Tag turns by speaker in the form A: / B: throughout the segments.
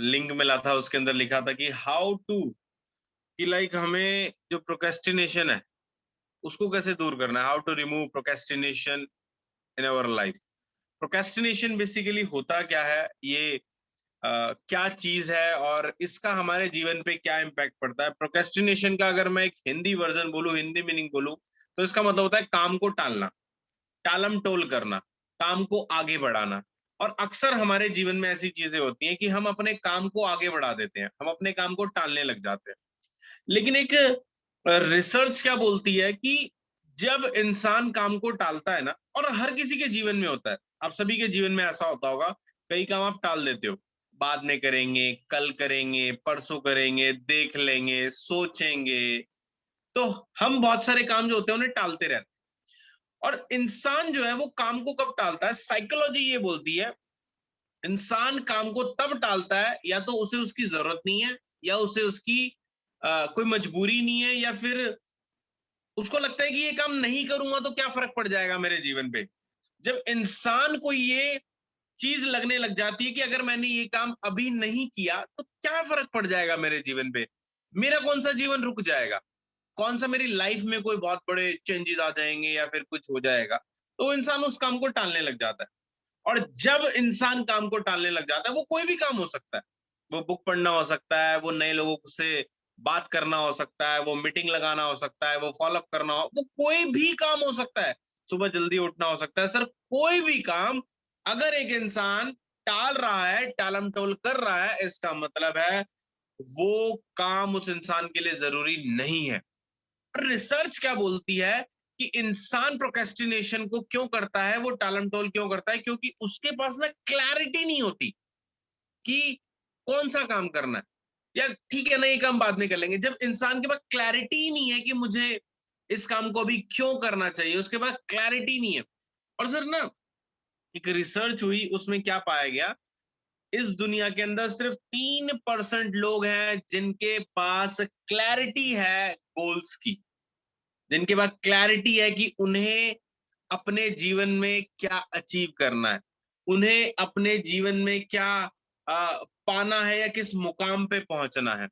A: Link मिला था, उसके अंदर लिखा था कि हाउ टू, कि लाइक हमें जो प्रोक्रेस्टिनेशन है उसको कैसे दूर करना है, how to remove procrastination in our life. Procrastination basically होता क्या है, ये क्या चीज है और इसका हमारे जीवन पे क्या इम्पैक्ट पड़ता है। प्रोक्रेस्टिनेशन का अगर मैं एक हिंदी वर्जन बोलूं, हिंदी मीनिंग बोलूं, तो इसका मतलब होता है काम को टालना, टालम टोल करना, काम को आगे बढ़ाना। और अक्सर हमारे जीवन में ऐसी चीजें होती हैं कि हम अपने काम को आगे बढ़ा देते हैं, हम अपने काम को टालने लग जाते हैं। लेकिन एक रिसर्च क्या बोलती है कि जब इंसान काम को टालता है ना, और हर किसी के जीवन में होता है, आप सभी के जीवन में ऐसा होता होगा, कई काम आप टाल देते हो, बाद में करेंगे, कल करेंगे, परसों करेंगे, देख लेंगे, सोचेंगे। तो हम बहुत सारे काम जो होते हैं उन्हें टालते रहते हैं। और इंसान जो है वो काम को कब टालता है, साइकोलॉजी ये बोलती है, इंसान काम को तब टालता है या तो उसे उसकी जरूरत नहीं है, या उसे उसकी कोई मजबूरी नहीं है, या फिर उसको लगता है कि ये काम नहीं करूंगा तो क्या फर्क पड़ जाएगा मेरे जीवन पे। जब इंसान को ये चीज लगने लग जाती है कि अगर मैंने ये काम अभी नहीं किया तो क्या फर्क पड़ जाएगा मेरे जीवन पे, मेरा कौन सा जीवन रुक जाएगा, कौन सा मेरी लाइफ में कोई बहुत बड़े चेंजेस आ जाएंगे या फिर कुछ हो जाएगा, तो इंसान उस काम को टालने लग जाता है। और जब इंसान काम को टालने लग जाता है, वो कोई भी काम हो सकता है, वो बुक पढ़ना हो सकता है, वो नए लोगों से बात करना हो सकता है, वो मीटिंग लगाना हो सकता है, वो फॉलोअप करना हो, वो कोई भी काम हो सकता है, सुबह जल्दी उठना हो सकता है, सर कोई भी काम। अगर एक इंसान टाल रहा है, टालम टोल कर रहा है, इसका मतलब है वो काम उस इंसान के लिए जरूरी नहीं है। रिसर्च क्या बोलती है कि इंसान प्रोक्रेस्टिनेशन को क्यों करता है, वो टालम टोल क्यों करता है, क्योंकि उसके पास ना क्लैरिटी नहीं होती कि कौन सा काम करना है। यार ठीक है ना, ये काम बाद में कर लेंगे। जब इंसान के पास क्लैरिटी ही नहीं है कि मुझे इस काम को अभी क्यों करना चाहिए, उसके पास क्लैरिटी नहीं है। और सर ना, एक रिसर्च हुई, उसमें क्या पाया गया, इस दुनिया के अंदर सिर्फ 3% लोग हैं जिनके पास क्लैरिटी है गोल्स की, जिनके पास क्लैरिटी है कि उन्हें अपने जीवन में क्या अचीव करना है, उन्हें अपने जीवन में क्या पाना है या किस मुकाम पे पहुंचना है।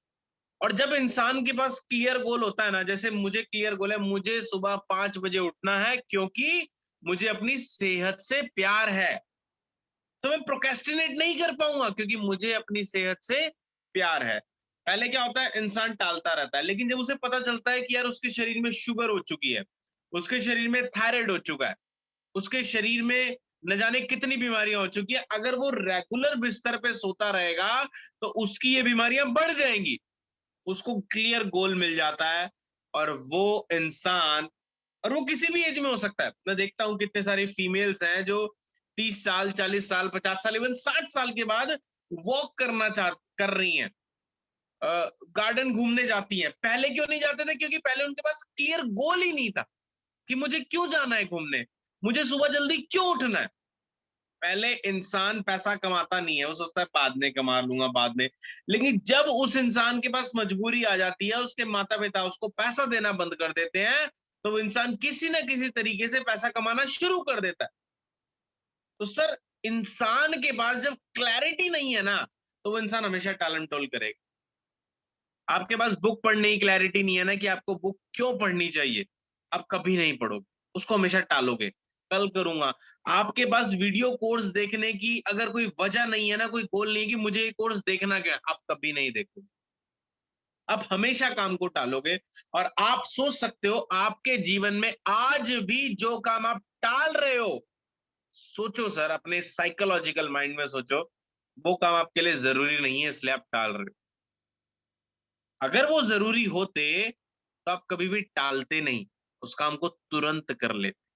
A: और जब इंसान के पास क्लियर गोल होता है ना, जैसे मुझे क्लियर गोल है, मुझे सुबह 5 बजे उठना है क्योंकि मुझे अपनी सेहत से प्यार है, तो मैं प्रोक्रेस्टिनेट नहीं कर पाऊंगा क्योंकि मुझे अपनी सेहत से प्यार है। पहले क्या होता है, इंसान टालता रहता है, लेकिन जब उसे पता चलता है कि यार उसके शरीर में शुगर हो चुकी है, उसके शरीर में थायराइड हो चुका है, उसके शरीर में न जाने कितनी बीमारियां हो चुकी है, अगर वो रेगुलर बिस्तर पे सोता रहेगा तो उसकी ये बीमारियां बढ़ जाएंगी। उसको क्लियर गोल मिल जाता है, और वो इंसान, और वो किसी भी एज में हो सकता है। मैं देखता हूँ कितने सारे फीमेल्स हैं जो 30 साल, 40 साल, 50 साल, इवन 60 साल के बाद वॉक करना चाह कर रही हैं, गार्डन घूमने जाती हैं। पहले क्यों नहीं जाते थे, क्योंकि पहले उनके पास क्लियर गोल ही नहीं था कि मुझे क्यों जाना है घूमने, मुझे सुबह जल्दी क्यों उठना है। पहले इंसान पैसा कमाता नहीं है, वो सोचता है बाद में कमा लूंगा, बाद में। लेकिन जब उस इंसान के पास मजबूरी आ जाती है, उसके माता पिता उसको पैसा देना बंद कर देते हैं, तो वो इंसान किसी ना किसी तरीके से पैसा कमाना शुरू कर देता है। तो सर, इंसान के पास जब क्लैरिटी नहीं है ना, तो वो इंसान हमेशा टालम टोल करेगा। आपके पास बुक पढ़ने की क्लैरिटी नहीं है ना कि आपको बुक क्यों पढ़नी चाहिए, आप कभी नहीं पढ़ोगे, उसको हमेशा टालोगे, कल करूंगा। आपके पास वीडियो कोर्स देखने की अगर कोई वजह नहीं है ना, कोई गोल नहीं है कि मुझे ये कोर्स देखना क्या, आप कभी नहीं देखोगे, आप हमेशा काम को टालोगे। और आप सोच सकते हो, आपके जीवन में आज भी जो काम आप टाल रहे हो, सोचो सर, अपने साइकोलॉजिकल माइंड में सोचो, वो काम आपके लिए जरूरी नहीं है इसलिए आप टाल रहे हो। अगर वो जरूरी होते तो आप कभी भी टालते नहीं, उस काम को तुरंत कर लेते।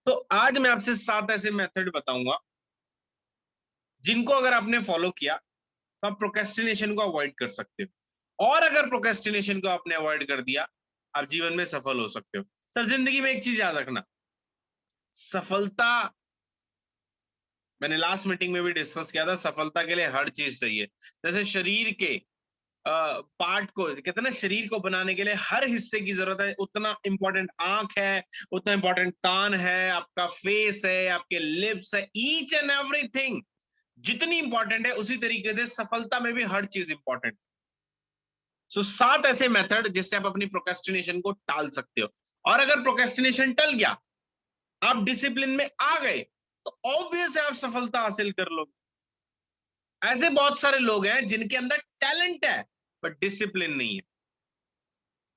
A: तो आज मैं आपसे 7 ऐसे मेथड बताऊंगा जिनको अगर आपने फॉलो किया तो आप प्रोक्रेस्टिनेशन को अवॉइड कर सकते हो। और अगर प्रोक्रेस्टिनेशन को आपने अवॉइड कर दिया, आप जीवन में सफल हो सकते हो। सर जिंदगी में एक चीज याद रखना, सफलता, मैंने लास्ट मीटिंग में भी डिस्कस किया था, सफलता के लिए हर चीज चाहिए। जैसे शरीर के पार्ट को कहते हैं ना, शरीर को बनाने के लिए हर हिस्से की जरूरत है, उतना इंपॉर्टेंट आंख है, उतना इंपॉर्टेंट कान है, आपका फेस है, आपके लिप्स है, ईच एंड एवरीथिंग। जितनी इंपॉर्टेंट है उसी तरीके से सफलता में भी हर चीज इंपॉर्टेंट। सो 7 ऐसे मेथड जिससे आप अपनी प्रोक्रेस्टिनेशन को टाल सकते हो। और अगर प्रोक्रेस्टिनेशन टल गया, आप डिसिप्लिन में आ गए, तो ऑब्वियस है आप सफलता हासिल कर लोगे। ऐसे बहुत सारे लोग हैं जिनके अंदर टैलेंट है बट डिसिप्लिन नहीं है।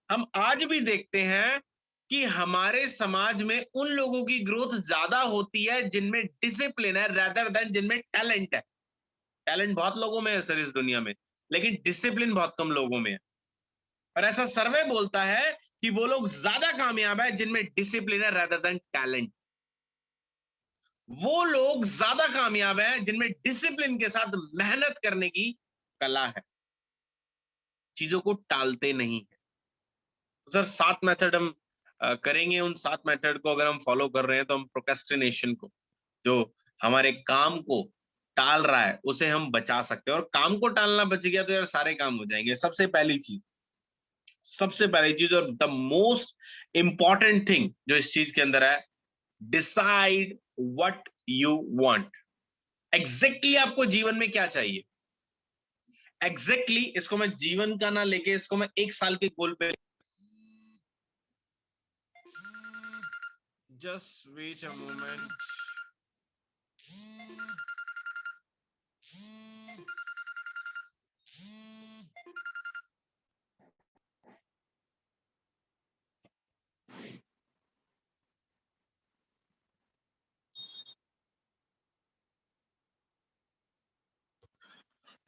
A: हम आज भी देखते हैं कि हमारे समाज में उन लोगों की ग्रोथ ज्यादा होती है जिनमें डिसिप्लिन है, rather देन जिनमें टैलेंट है। टैलेंट बहुत लोगों में है सर इस दुनिया में, लेकिन डिसिप्लिन बहुत कम लोगों में है। और ऐसा सर्वे बोलता है कि वो लोग ज्यादा कामयाब है जिनमें डिसिप्लिन है rather देन टैलेंट। वो लोग ज्यादा कामयाब हैं जिनमें डिसिप्लिन के साथ मेहनत करने की कला है, चीजों को टालते नहीं है। तो सर 7 मेथड हम करेंगे। उन 7 मेथड को अगर हम फॉलो कर रहे हैं तो हम प्रोक्रेस्टिनेशन को, जो हमारे काम को टाल रहा है, उसे हम बचा सकते हैं। और काम को टालना बच गया तो यार सारे काम हो जाएंगे। सबसे पहली चीज और द मोस्ट इंपॉर्टेंट थिंग जो इस चीज के अंदर है, decide what you want. Exactly आपको जीवन में क्या चाहिए, एग्जैक्टली इसको मैं जीवन का ना लेके इसको मैं 1 साल के गोल पे, just wait a moment.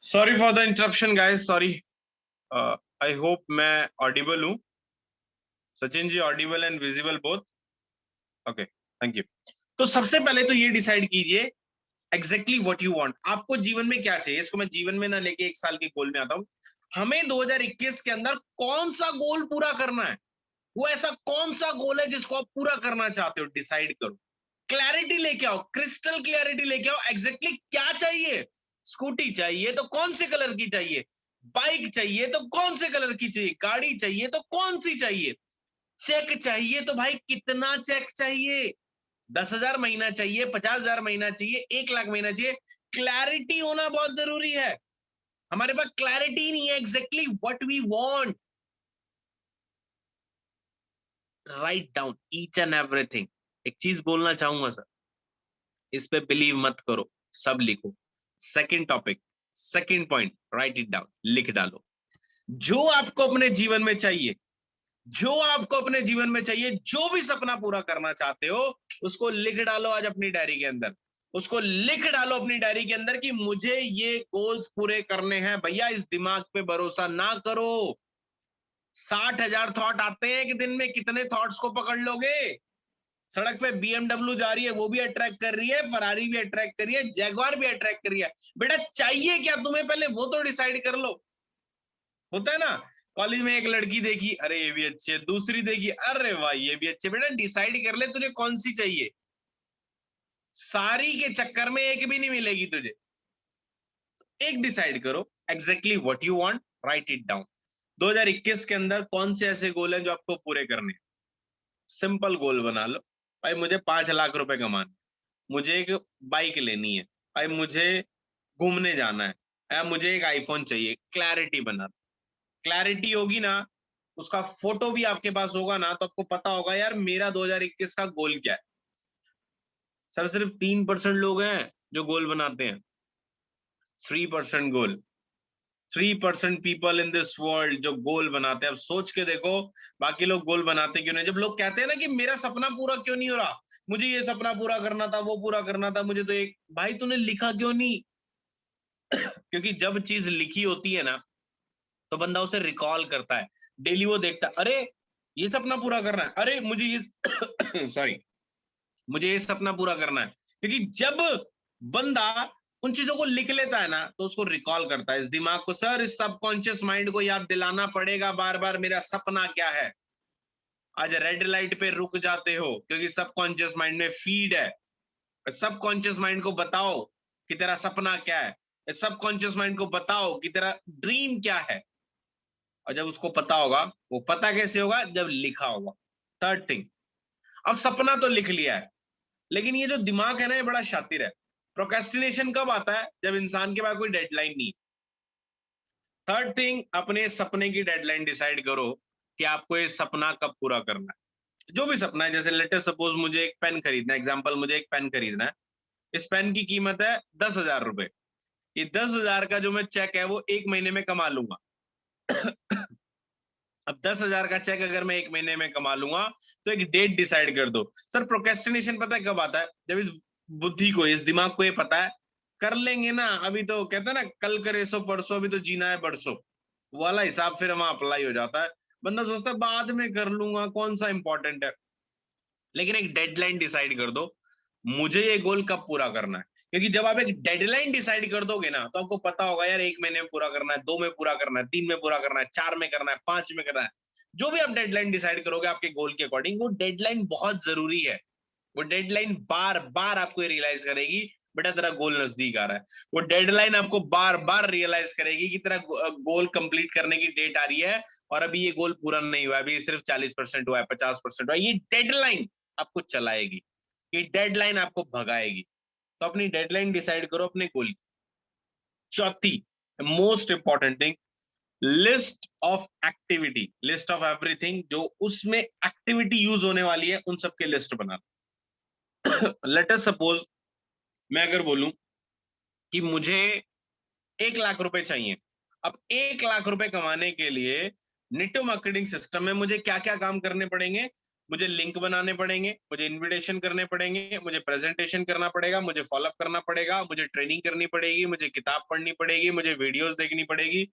A: Sorry for the interruption guys, sorry. I hope मैं ऑडिबल हूं। Sachin ji audible and visible both? Okay, thank you. तो सबसे पहले तो ये डिसाइड कीजिए एग्जैक्टली व्हाट यू वांट। आपको जीवन में क्या चाहिए, इसको मैं जीवन में ना लेके 1 साल के गोल में आता हूं। हमें 2021 के अंदर कौन सा गोल पूरा करना है, वो ऐसा कौन सा गोल है जिसको आप पूरा करना चाहते हो, डिसाइड करो। क्लैरिटी लेके आओ, क्रिस्टल क्लैरिटी लेके आओ, एग्जैक्टली क्या चाहिए। स्कूटी चाहिए तो कौन से कलर की चाहिए, बाइक चाहिए तो कौन से कलर की चाहिए, गाड़ी चाहिए तो कौन सी चाहिए, चेक चाहिए तो भाई कितना चेक चाहिए, 10,000 महीना चाहिए, 50,000 महीना चाहिए, 1 लाख महीना चाहिए। क्लैरिटी होना बहुत जरूरी है। हमारे पास क्लैरिटी नहीं है exactly what we want. Write down each and everything. एक चीज बोलना चाहूंगा सर, इस पे बिलीव मत करो, सब लिखो। Second topic, second point, right it down, लिख डालो। जो आपको अपने जीवन में चाहिए, जो आपको अपने जीवन में चाहिए, जो भी सपना पूरा करना चाहते हो, उसको लिख डालो आज अपनी डायरी के अंदर। उसको लिख डालो अपनी डायरी के अंदर कि मुझे ये गोल्स पूरे करने हैं। भैया इस दिमाग पे भरोसा ना करो। 60,000 थॉट आते हैं एक दिन में, कितने थॉट्स को पकड़ लोगे। सड़क पे बीएमडब्ल्यू जा रही है, वो भी अट्रैक्ट कर रही है, फरारी भी अट्रैक्ट कर रही है, जैगवार भी अट्रैक्ट कर रही है। बेटा चाहिए क्या तुम्हें, पहले वो तो डिसाइड कर लो। होता है ना, कॉलेज में एक लड़की देखी, अरे ये भी अच्छी है, दूसरी देखी, अरे वाह ये भी अच्छी है। बेटा डिसाइड कर ले तुझे कौन सी चाहिए। सारी के चक्कर में एक भी नहीं मिलेगी तुझे। एक डिसाइड करो exactly what you want, right it down. 2021 के अंदर कौन से ऐसे गोल हैं जो आपको पूरे करने हैं। सिंपल गोल बना लो। भाई मुझे 5 लाख रुपए कमाने, मुझे एक बाइक लेनी है, भाई मुझे घूमने जाना है, या मुझे एक आईफोन चाहिए। क्लैरिटी बना। क्लैरिटी होगी ना, उसका फोटो भी आपके पास होगा ना, तो आपको पता होगा यार मेरा 2021 का गोल क्या है। सर सिर्फ 3% लोग हैं जो गोल बनाते हैं। 3% गोल, 3% पीपल इन दिस वर्ल्ड जो गोल बनाते हैं। अब सोच के देखो बाकी लोग गोल बनाते क्यों नहीं। जब लोग कहते हैं ना कि मेरा सपना पूरा क्यों नहीं हो रहा, मुझे ये सपना पूरा करना था, वो पूरा करना था, मुझे तो एक, भाई तूने लिखा क्यों नहीं। क्योंकि जब चीज लिखी होती है ना, तो बंदा उसे रिकॉल करता है। डेली वो देखता है, अरे ये सपना पूरा करना है, अरे मुझे ये सॉरी, मुझे ये सपना पूरा करना है। क्योंकि जब बंदा उन चीजों को लिख लेता है ना, तो उसको रिकॉल करता है। इस दिमाग को सर, इस सबकॉन्शियस माइंड को याद दिलाना पड़ेगा बार बार मेरा सपना क्या है। आज रेड लाइट पे रुक जाते हो क्योंकि सबकॉन्शियस माइंड में फीड है। सबकॉन्शियस माइंड को बताओ कि तेरा सपना क्या है, सबकॉन्शियस माइंड को बताओ कि तेरा ड्रीम क्या है। और जब उसको पता होगा, वो पता कैसे होगा, जब लिखा होगा। थर्ड थिंग, अब सपना तो लिख लिया है, लेकिन ये जो दिमाग है ना, ये बड़ा शातिर है। प्रोक्रेस्टिनेशन कब आता है? जब इंसान के पास कोई डेडलाइन नहीं। थर्ड थिंग, अपने सपने की डेडलाइन डिसाइड करो कि आपको ये सपना कब पूरा करना है। जो भी सपना है, जैसे लेट अस सपोज मुझे एक पेन खरीदना है, एग्जांपल मुझे एक पेन खरीदना है, इस पेन की कीमत है 10,000 रुपए। ये 10,000 का जो मैं चेक है वो 1 महीने में कमा लूंगा। अब 10,000 का चेक अगर मैं 1 महीने में कमा लूंगा, तो एक डेट डिसाइड कर दो। सर प्रोक्रेस्टिनेशन पता है कब आता है? जब इस बुद्धि को, इस दिमाग को ये पता है कर लेंगे ना, अभी तो कहते हैं ना कल करे सो परसों, अभी तो जीना है परसों, वो वाला हिसाब फिर वहां अप्लाई हो जाता है। बंदा सोचता है बाद में कर लूंगा, कौन सा इंपॉर्टेंट है। लेकिन एक डेडलाइन डिसाइड कर दो, मुझे ये गोल कब पूरा करना है। क्योंकि जब आप एक डेडलाइन डिसाइड कर दोगे ना, तो आपको पता होगा यार 1 महीने में पूरा करना है, 2 में पूरा करना है, 3 में पूरा करना है, 4 में करना है, 5 में करना है। जो भी आप डेडलाइन डिसाइड करोगे आपके गोल के अकॉर्डिंग, वो डेडलाइन बहुत जरूरी है। वो डेडलाइन बार बार आपको ये रियलाइज करेगी बेटा तेरा गोल नजदीक आ रहा है। वो डेडलाइन आपको बार बार रियलाइज करेगी कि तेरा गोल कंप्लीट करने की डेट आ रही है, और अभी ये गोल पूरा नहीं हुआ, अभी सिर्फ 40% हुआ है, 50% हुआ है। ये डेडलाइन आपको चलाएगी, ये डेडलाइन आपको भगाएगी। तो अपनी डेडलाइन डिसाइड करो अपने गोल की। चौथी most important thing, list of activity, list of everything, जो उसमें एक्टिविटी यूज होने वाली है उन सबके लिस्ट बना। लेट अस सपोज मैं अगर बोलूं कि मुझे 1 लाख रुपए चाहिए। अब 1 लाख रुपए कमाने के लिए नेटो मार्केटिंग सिस्टम में मुझे क्या क्या काम करने पड़ेंगे? मुझे लिंक बनाने पड़ेंगे, मुझे इनविटेशन करने पड़ेंगे, मुझे प्रेजेंटेशन करना पड़ेगा, मुझे फॉलोअप करना पड़ेगा, मुझे ट्रेनिंग करनी पड़ेगी, मुझे किताब पढ़नी पड़ेगी, मुझे वीडियोस देखनी पड़ेगी,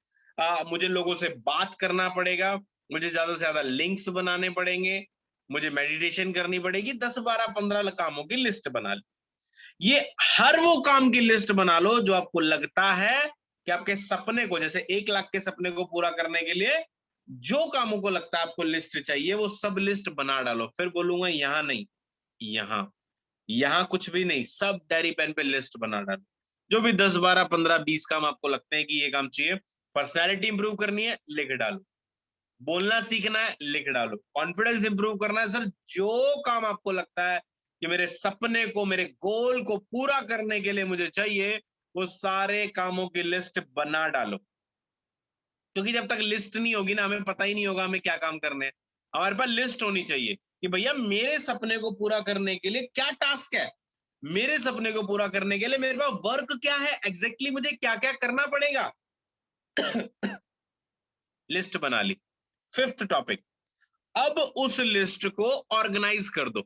A: मुझे लोगों से बात करना पड़ेगा, मुझे ज्यादा से ज्यादा लिंक्स बनाने पड़ेंगे, मुझे मेडिटेशन करनी पड़ेगी। 10 12 15 कामों की लिस्ट बना ली। ये हर वो काम की लिस्ट बना लो जो आपको लगता है कि आपके सपने को, जैसे 1 लाख के सपने को पूरा करने के लिए जो कामों को लगता है आपको लिस्ट चाहिए, वो सब लिस्ट बना डालो। फिर बोलूंगा यहां नहीं, यहां, यहां कुछ भी नहीं, सब डायरी पेन पे लिस्ट बना डालो। जो भी 10 12 15 20 काम आपको लगते हैं कि ये काम चाहिए, पर्सनैलिटी इंप्रूव करनी है, लिख डालो। बोलना सीखना है, लिख डालो। कॉन्फिडेंस इंप्रूव करना है, सर जो काम आपको लगता है कि मेरे सपने को, मेरे गोल को पूरा करने के लिए मुझे चाहिए, वो सारे कामों की लिस्ट बना डालो। क्योंकि जब तक लिस्ट नहीं होगी ना, हमें पता ही नहीं होगा हमें क्या काम करने हैं। हमारे पास लिस्ट होनी चाहिए कि भैया मेरे सपने को पूरा करने के लिए क्या टास्क है, मेरे सपने को पूरा करने के लिए मेरे पास वर्क क्या है, एग्जैक्टली मुझे क्या क्या करना पड़ेगा। लिस्ट बना ली। फिफ्थ टॉपिक, अब उस लिस्ट को ऑर्गेनाइज कर दो।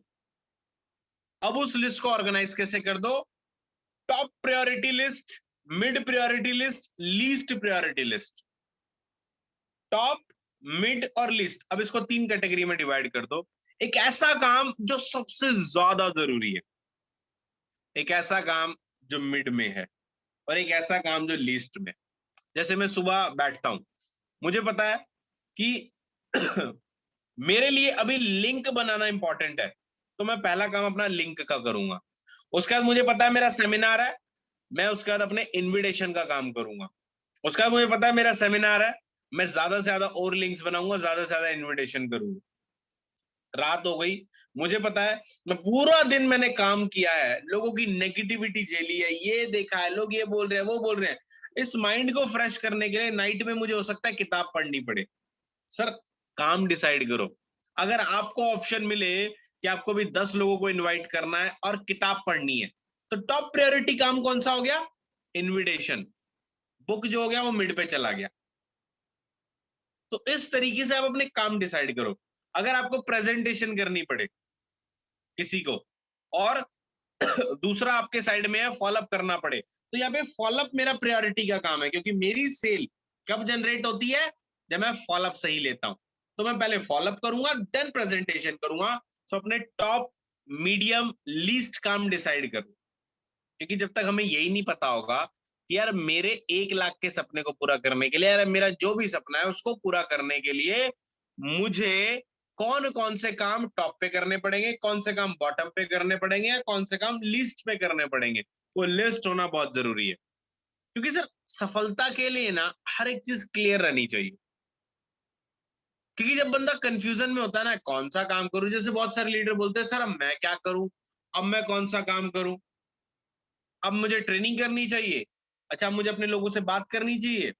A: अब उस लिस्ट को ऑर्गेनाइज कैसे कर दो? Top priority list, mid priority list, least priority list. Top, mid और लिस्ट, अब इसको 3 कैटेगरी में डिवाइड कर दो। एक ऐसा काम जो सबसे ज्यादा जरूरी है, एक ऐसा काम जो मिड में है, और एक ऐसा काम जो लीस्ट में। जैसे मैं सुबह बैठता हूं, मुझे पता है कि मेरे लिए अभी लिंक बनाना इंपॉर्टेंट है, तो मैं पहला काम अपना लिंक का करूंगा। उसके बाद मुझे पता है मेरा सेमिनार है, मैं उसके बाद अपने इनविटेशन का काम करूंगा। उसके बाद मुझे पता है मेरा सेमिनार है, मैं ज्यादा से ज्यादा और लिंक्स बनाऊंगा, ज्यादा से ज्यादा इनविटेशन करूंगा। रात हो गई, मुझे पता है मैं पूरा दिन मैंने काम किया है, लोगों की नेगेटिविटी झेली है, ये देखा है, लोग ये बोल रहे हैं, वो बोल रहे हैं। इस माइंड को फ्रेश करने के लिए नाइट में मुझे हो सकता है किताब पढ़नी पड़े। सर काम डिसाइड करो। अगर आपको ऑप्शन मिले कि आपको भी 10 लोगों को इनवाइट करना है और किताब पढ़नी है, तो टॉप प्रायोरिटी काम कौन सा हो गया? इनविटेशन। बुक जो हो गया वो मिड पे चला गया। तो इस तरीके से आप अपने काम डिसाइड करो। अगर आपको प्रेजेंटेशन करनी पड़े किसी को, और दूसरा आपके साइड में है फॉलोअप करना पड़े, तो यहाँ पे फॉलोअप मेरा प्रायोरिटी का काम है, क्योंकि मेरी सेल कब जनरेट होती है? जब मैं फॉलोअप सही लेता हूं। तो मैं पहले फॉलोअप करूंगा, देन प्रेजेंटेशन करूंगा। तो अपने टॉप, मीडियम, लीस्ट काम डिसाइड करूं। क्योंकि जब तक हमें यही नहीं पता होगा कि यार मेरे 1 लाख के सपने को पूरा करने के लिए, यार मेरा जो भी सपना है उसको पूरा करने के लिए मुझे कौन कौन से काम टॉप पे करने पड़ेंगे, कौन से काम बॉटम पे करने पड़ेंगे, या कौन से काम लिस्ट पे करने पड़ेंगे, वो लिस्ट होना बहुत जरूरी है। क्योंकि सर सफलता के लिए ना हर एक चीज क्लियर रहनी चाहिए। क्योंकि जब बंदा कंफ्यूजन में होता है ना, कौन सा काम करूं, जैसे बहुत सारे लीडर बोलते हैं सर अब मैं क्या करूं, अब मैं कौन सा काम करूं। अब मुझे ट्रेनिंग करनी चाहिए, अच्छा अब मुझे अपने लोगों से बात करनी चाहिए,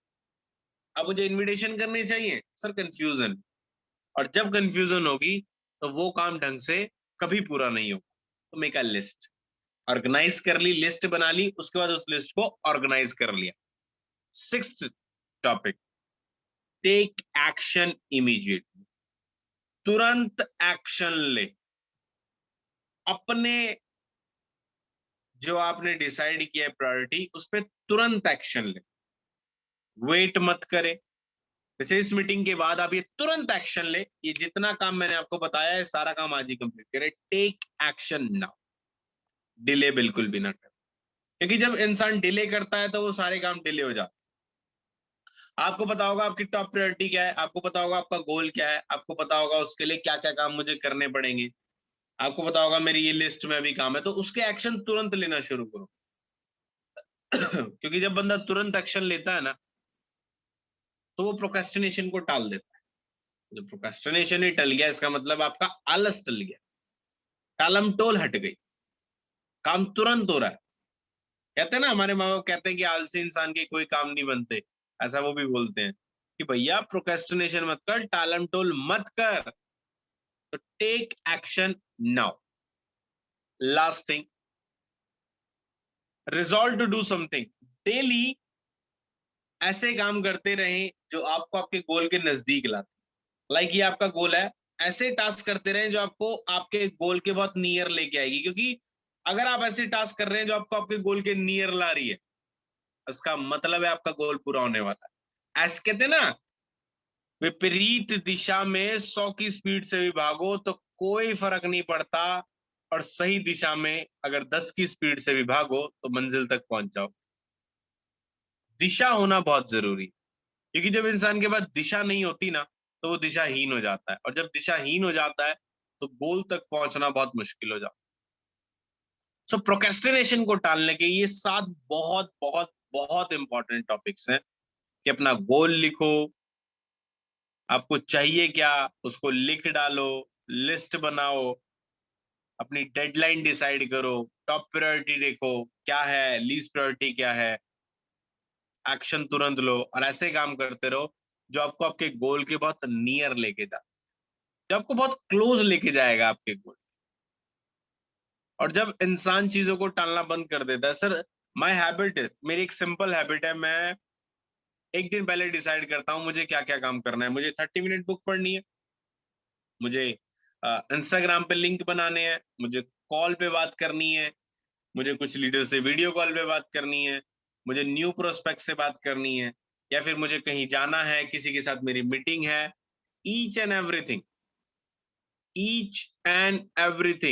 A: अब मुझे इनविटेशन करने चाहिए, सर कंफ्यूजन। और जब कंफ्यूजन होगी तो वो काम ढंग से कभी पूरा नहीं होगा। तो मेक अ लिस्ट, ऑर्गेनाइज कर ली, लिस्ट बना ली, उसके बाद उस लिस्ट को ऑर्गेनाइज कर लिया। Sixth topic, take action immediately, तुरंत एक्शन ले। अपने जो आपने डिसाइड किया है प्रायोरिटी, उस पर तुरंत एक्शन ले, वेट मत करे। जैसे इस मीटिंग के बाद आप ये तुरंत एक्शन ले, ये जितना काम मैंने आपको बताया है सारा काम आज ही कंप्लीट करें। टेक एक्शन नाउ, डिले बिल्कुल भी ना करें, क्योंकि जब इंसान डिले करता है तो वो सारे काम डिले हो जाते हैं। आपको पता होगा आपकी टॉप प्रायोरिटी क्या है, आपको पता होगा आपका गोल क्या है, आपको पता होगा उसके लिए क्या क्या काम मुझे करने पड़ेंगे, आपको पता होगा मेरी ये लिस्ट में भी काम है, तो उसके एक्शन तुरंत लेना शुरू करो। क्योंकि जब बंदा तुरंत एक्शन लेता है ना, तो वो प्रोक्रेस्टिनेशन को टाल देता है। जब प्रोक्रेस्टिनेशन ही टल गया, इसका मतलब आपका आलस टल गया, टालम टोल हट गई, काम तुरंत हो रहा है। कहते हैं ना, हमारे माँ बाप कहते हैं कि आलसी इंसान के कोई काम नहीं बनते, ऐसा वो भी बोलते हैं कि भैया प्रोक्रेस्टिनेशन मत कर, टालम टोल मत कर, तो take action now. Last thing, resolve to do something daily. ऐसे काम करते रहें जो आपको आपके गोल के नजदीक लाते। लाइक ये आपका गोल है, ऐसे टास्क करते रहें जो आपको आपके गोल के बहुत नियर लेके आएगी। क्योंकि अगर आप ऐसे टास्क कर रहे हैं जो आपको आपके गोल के नियर ला रही है, इसका मतलब है आपका गोल पूरा होने वाला है। ऐसे कहते हैं ना, विपरीत दिशा में 100 की स्पीड से भी भागो तो कोई फर्क नहीं पड़ता, और सही दिशा में अगर 10 की स्पीड से भी भागो तो मंजिल तक पहुंच जाओ। दिशा होना बहुत जरूरी है, क्योंकि जब इंसान के पास दिशा नहीं होती ना, तो वो दिशाहीन हो जाता है, और जब दिशाहीन हो जाता है तो गोल तक पहुंचना बहुत मुश्किल हो जाता है। सो प्रोक्रेस्टिनेशन को टालने के ये 7 बहुत बहुत बहुत इंपॉर्टेंट टॉपिक्स हैं कि अपना गोल लिखो, आपको चाहिए क्या उसको लिख डालो, लिस्ट बनाओ, अपनी डेडलाइन डिसाइड करो, टॉप प्रायोरिटी देखो क्या है, लीस्ट प्रायोरिटी क्या है, एक्शन तुरंत लो, और ऐसे काम करते रहो जो आपको आपके गोल के बहुत नियर लेके जाए, जो आपको बहुत क्लोज लेके जाएगा आपके गोल। और जब इंसान चीजों को टालना बंद कर देता है, सर माय हैबिट है, मेरी एक सिंपल हैबिट है, मैं एक दिन पहले डिसाइड करता हूँ मुझे क्या क्या काम करना है। मुझे 30 मिनट बुक पढ़नी है, मुझे इंस्टाग्राम पे लिंक बनाने हैं, मुझे कॉल पे बात करनी है, मुझे कुछ लीडर से वीडियो कॉल पे बात करनी है, मुझे न्यू प्रोस्पेक्ट से बात करनी है, या फिर मुझे कहीं जाना है, किसी के साथ मेरी मीटिंग है। Each and everything, each and everything